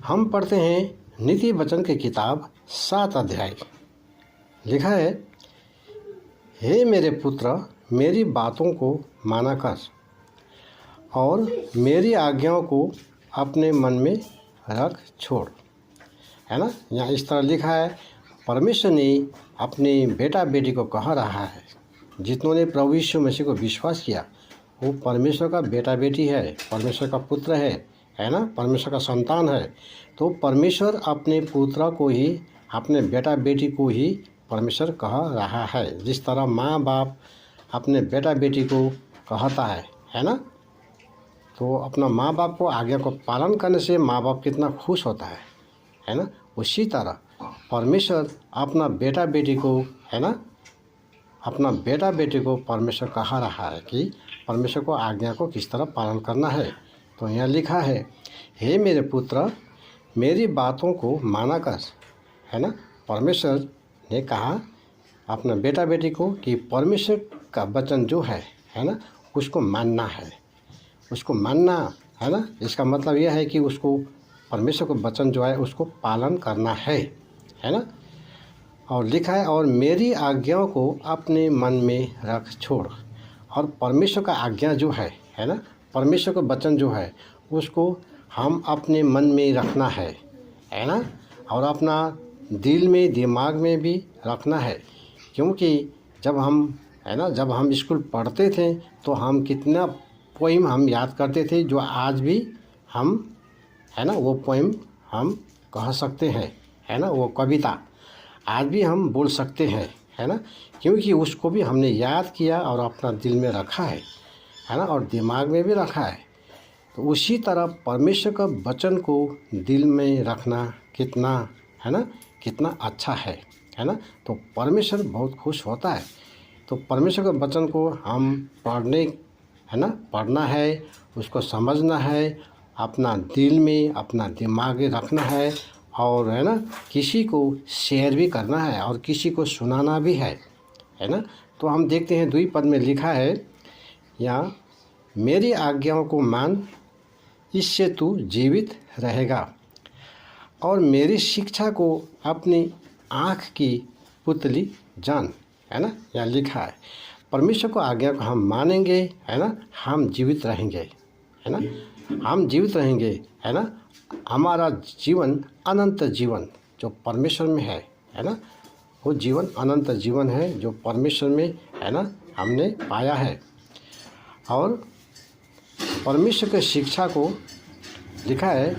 हम पढ़ते हैं नीति वचन की किताब 7 अध्याय। लिखा है, हे मेरे पुत्र, मेरी बातों को माना कर और मेरी आज्ञाओं को अपने मन में रख छोड़। है ना, यहाँ इस तरह लिखा है। परमेश्वर ने अपने बेटा बेटी को कह रहा है, जितनों ने प्रभु यीशु मसीह को विश्वास किया वो परमेश्वर का बेटा बेटी है, परमेश्वर का पुत्र है ना, परमेश्वर का संतान है। तो परमेश्वर अपने पुत्र को ही, अपने बेटा बेटी को ही परमेश्वर कह रहा है। जिस तरह माँ बाप अपने बेटा बेटी को कहता है ना, तो अपना माँ बाप को आज्ञा को पालन करने से माँ बाप कितना खुश होता है ना। उसी तरह परमेश्वर अपना बेटा बेटी को, है ना, अपना बेटा बेटी को परमेश्वर कहा रहा है कि परमेश्वर को आज्ञा को किस तरह पालन करना है। तो यहाँ लिखा है, हे मेरे पुत्र, मेरी बातों को माना कर। है ना, परमेश्वर ने कहा अपना बेटा बेटी को कि परमेश्वर का वचन जो है ना, उसको मानना है, उसको मानना है ना। इसका मतलब यह है कि उसको परमेश्वर का वचन जो है उसको पालन करना है ना। और लिखा है, और मेरी आज्ञाओं को अपने मन में रख छोड़। और परमेश्वर का आज्ञा जो है ना, परमेश्वर का वचन जो है उसको हम अपने मन में रखना है ना, और अपना दिल में दिमाग में भी रखना है। क्योंकि जब हम, है ना, जब हम स्कूल पढ़ते थे तो हम कितना पोइम हम याद करते थे, जो आज भी हम, है ना, वो पोइम हम कह सकते हैं, है ना, वो कविता आज भी हम बोल सकते हैं, है ना, क्योंकि उसको भी हमने याद किया और अपना दिल में रखा है ना, और दिमाग में भी रखा है। तो उसी तरह परमेश्वर का वचन को दिल में रखना कितना, है ना, कितना अच्छा है ना। तो परमेश्वर बहुत खुश होता है। तो परमेश्वर के वचन को हम पढ़ने, है ना, पढ़ना है, उसको समझना है, अपना दिल में, अपना दिमाग में रखना है, और है ना, किसी को शेयर भी करना है और किसी को सुनाना भी है ना। तो हम देखते हैं 2 पद में लिखा है यहाँ, मेरी आज्ञाओं को मान, इससे तू जीवित रहेगा, और मेरी शिक्षा को अपनी आँख की पुतली जान। है ना, यहाँ लिखा है परमेश्वर को आज्ञा को हम मानेंगे, है ना, हम जीवित रहेंगे, है ना, हम जीवित रहेंगे, है ना। हमारा जीवन अनंत जीवन जो परमेश्वर में है ना, वो जीवन अनंत जीवन है जो परमेश्वर में, है ना, हमने पाया है। और परमेश्वर की शिक्षा को लिखा है